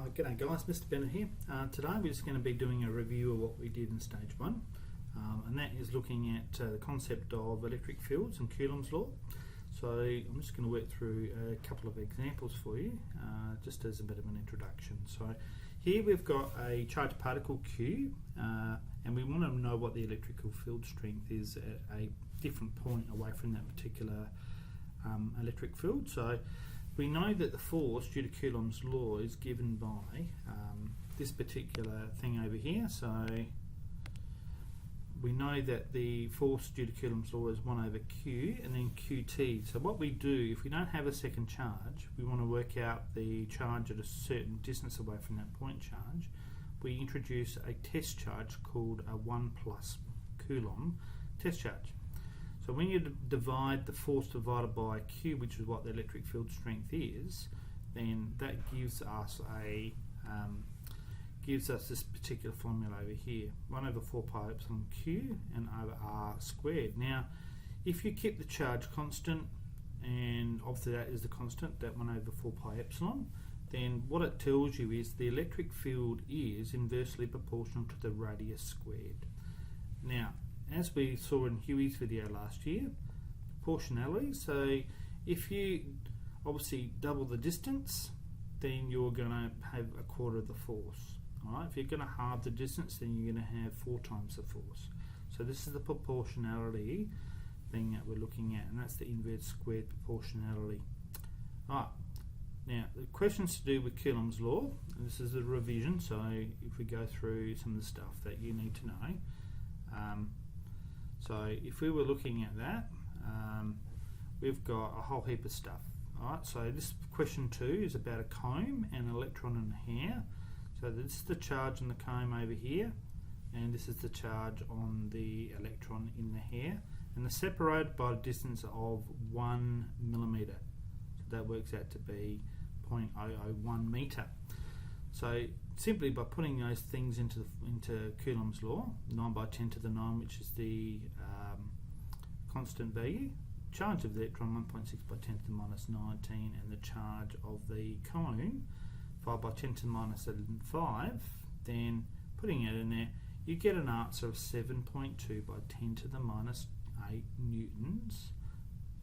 G'day guys, Mr. Bennett here. Today we're just going to be doing a review of what we did in stage 1, and that is looking at the concept of electric fields and Coulombs Law. So I'm just going to work through a couple of examples for you, just as a bit of an introduction. So here we've got a charged particle Q, and we want to know what the electrical field strength is at a different point away from that particular electric field. So we know that the force due to Coulombs Law is given by this particular thing over here. So we know that the force due to Coulombs Law is 1 over Q and then QT. So what we do, if we don't have a second charge, we want to work out the charge at a certain distance away from that point charge. We introduce a test charge called a 1 plus Coulomb test charge. So when you divide the force divided by Q, which is what the electric field strength is, then that gives us this particular formula over here, 1 over 4 pi epsilon Q and over R squared. Now, if you keep the charge constant, and obviously that is the constant, that 1 over 4 pi epsilon, then what it tells you is the electric field is inversely proportional to the radius squared. Now, as we saw in Huey's video last year, proportionality, so if you obviously double the distance, then you're going to have a quarter of the force. Alright, if you're going to halve the distance, then you're going to have 4 times the force. So this is the proportionality thing that we're looking at, and that's the inverse squared proportionality. Alright, now the questions to do with Coulombs Law, and this is a revision, so if we go through some of the stuff that you need to know. So if we were looking at that, we've got a whole heap of stuff. Alright, so this question 2 is about a comb and an electron in a hair. So this is the charge on the comb over here, and this is the charge on the electron in the hair, and they're separated by a distance of 1 millimetre. So that works out to be 0.001 metre. So simply by putting those things into Coulombs Law, 9 by 10 to the 9, which is the constant value, charge of the electron 1.6 by 10 to the minus 19, and the charge of the cone 5 by 10 to the minus 5, then putting it in there, you get an answer of 7.2 by 10 to the minus 8 newtons.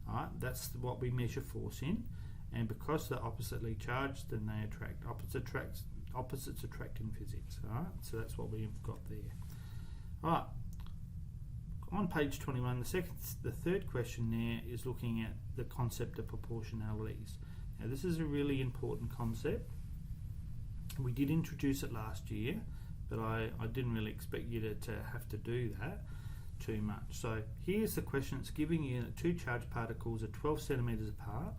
Alright, that's what we measure force in, and because they're oppositely charged, then they attract. Opposites attract in physics. Alright, so that's what we've got there. Alright, on page 21, the third question there is looking at the concept of proportionalities. Now this is a really important concept. We did introduce it last year, but I didn't really expect you to have to do that too much. So here's the question. It's giving you that 2 charged particles are 12 centimetres apart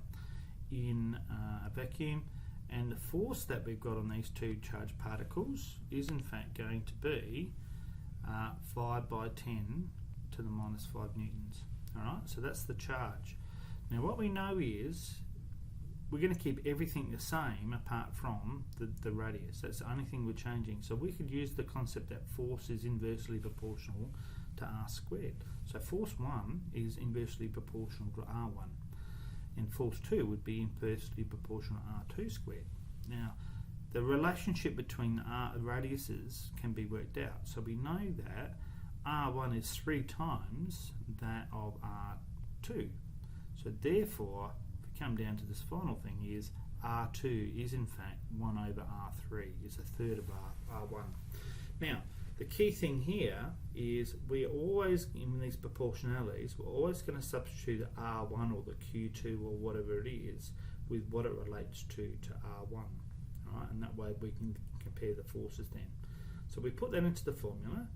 in a vacuum, and the force that we've got on these 2 charged particles is in fact going to be 5 by 10 to the minus 5 newtons. Alright, so that's the charge. Now what we know is we're going to keep everything the same apart from the radius. That's the only thing we're changing. So we could use the concept that force is inversely proportional to R squared. So force 1 is inversely proportional to R1. And force 2 would be inversely proportional to R2 squared. Now, the relationship between the radiuses can be worked out. So we know that R1 is 3 times that of R2. So therefore, if we come down to this final thing, is R2 is in fact 1 over R3, is a third of R1. Now, the key thing here is we're always, in these proportionalities, we're always going to substitute R1 or the Q2 or whatever it is with what it relates to R1. Alright, and that way we can compare the forces then. So we put that into the formula,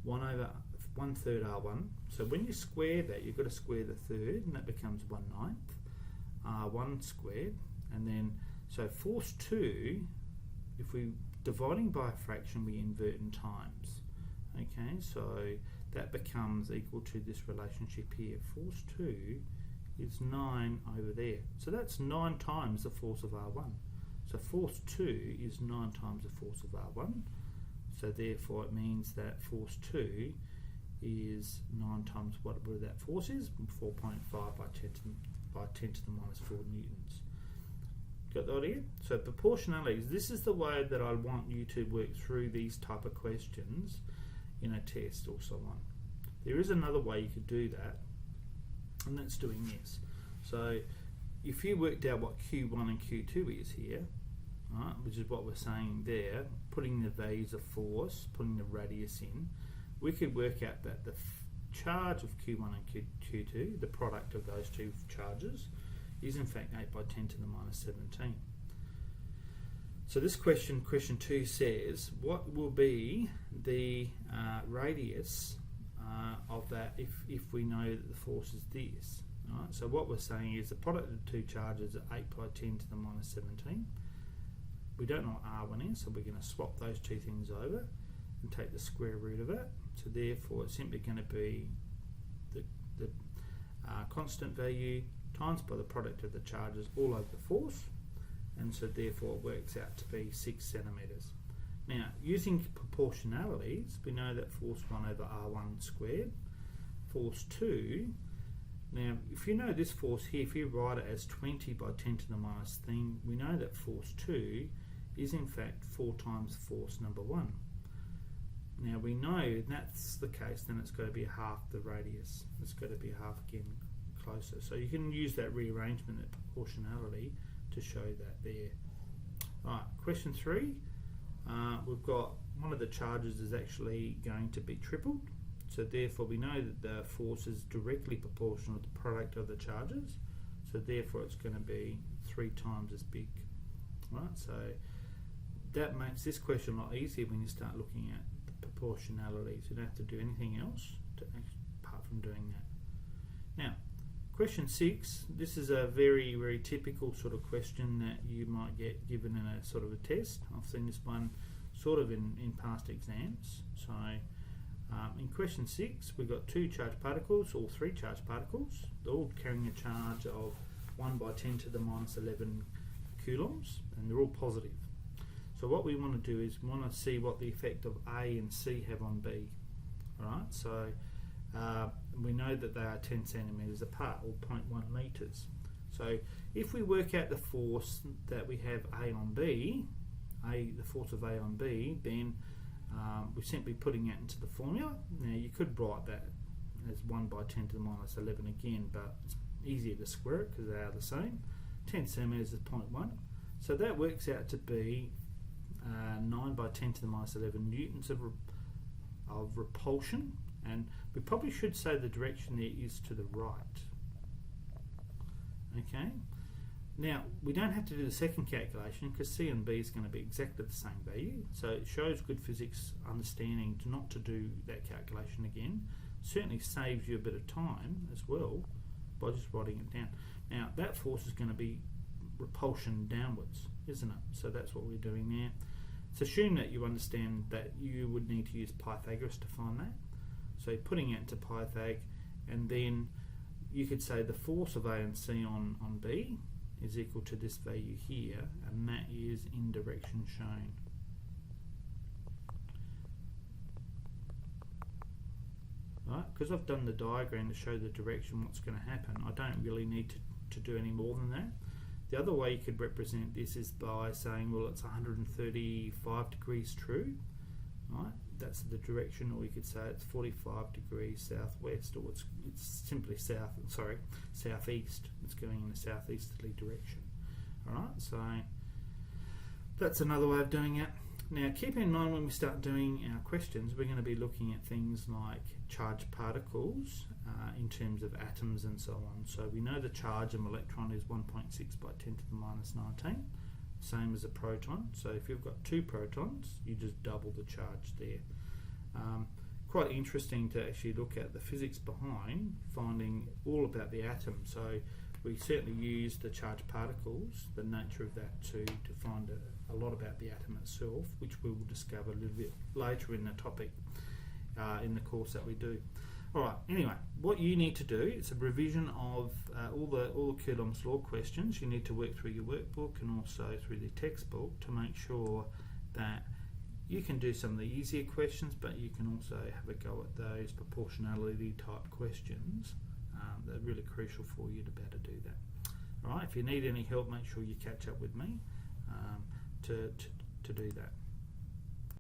1 over 1/3 R1. So when you square that, you've got to square the third, and that becomes 1/9 R1 squared. And then, so force 2, if we dividing by a fraction, we invert in times. Okay, so that becomes equal to this relationship here. Force 2 is 9 over there. So that's 9 times the force of R1. So force 2 is 9 times the force of R1. So therefore it means that force 2 is 9 times whatever that force is, 4.5 by 10 to the minus 4 newtons. Got the idea? So proportionalities, this is the way that I want you to work through these type of questions in a test or so on. There is another way you could do that, and that's doing this. So if you worked out what Q1 and Q2 is here, right, which is what we're saying there, putting the values of force, putting the radius in, we could work out that the charge of Q1 and Q2, the product of those two charges, is in fact 8 by 10 to the minus 17. So this question 2 says, what will be the radius of that if we know that the force is this? Right? So what we're saying is the product of the two charges is 8 by 10 to the minus 17. We don't know what R1 is, so we're going to swap those two things over and take the square root of it. So therefore it's simply going to be the constant value times by the product of the charges all over the force, and so therefore it works out to be 6 centimetres. Now, using proportionalities, we know that force 1 over R1 squared, force 2, now if you know this force here, if you write it as 20 by 10 to the minus thing, we know that force 2 is in fact 4 times force number 1. Now we know if that's the case, then it's got to be half the radius. It's got to be half again closer. So you can use that rearrangement, that proportionality, to show that there. Right, question 3. We've got one of the charges is actually going to be tripled. So therefore we know that the force is directly proportional to the product of the charges. So therefore it's going to be 3 times as big. Right, so that makes this question a lot easier when you start looking at the proportionalities. You don't have to do anything else apart from doing that. Now, question 6, this is a very, very typical sort of question that you might get given in a sort of a test. I've seen this one sort of in past exams. So in question 6, we've got 2 charged particles, or 3 charged particles. They're all carrying a charge of 1 by 10 to the minus 11 coulombs, and they're all positive. So what we want to do is we want to see what the effect of A and C have on B. Right? So we know that they are 10 centimetres apart, or 0.1 metres. So if we work out the force that we have A on B, the force of A on B, then we're simply putting it into the formula. Now you could write that as 1 by 10 to the minus 11 again, but it's easier to square it because they are the same. 10 centimetres is 0.1. So that works out to be 9 by 10 to the minus 11 newtons of repulsion, and we probably should say the direction there is to the right. Okay, now we don't have to do the second calculation because C and B is going to be exactly the same value, so it shows good physics understanding not to do that calculation again. Certainly saves you a bit of time as well by just writing it down. Now that force is going to be repulsion downwards, isn't it? So that's what we're doing there. It's assumed that you understand that you would need to use Pythagoras to find that. So putting it into Pythag, and then you could say the force of A and C on B is equal to this value here, and that is in direction shown. Right? Because I've done the diagram to show the direction what's going to happen, I don't really need to do any more than that. The other way you could represent this is by saying, well, it's 135 degrees true, right? That's the direction, or you could say it's 45 degrees southwest, or it's simply southeast. It's going in a southeasterly direction. All right, so that's another way of doing it. Now, keep in mind when we start doing our questions, we're going to be looking at things like charged particles in terms of atoms and so on. So we know the charge of an electron is 1.6 by 10 to the minus 19, same as a proton. So if you've got 2 protons, you just double the charge there. Quite interesting to actually look at the physics behind finding all about the atom. So we certainly use the charged particles, the nature of that, to find a lot about the atom itself, which we will discover a little bit later in the topic in the course that we do. Alright, anyway, what you need to do is a revision of all the Coulombs Law questions. You need to work through your workbook and also through the textbook to make sure that you can do some of the easier questions, but you can also have a go at those proportionality type questions that are really crucial for you to be able to do that. All right. If you need any help, make sure you catch up with me to do that.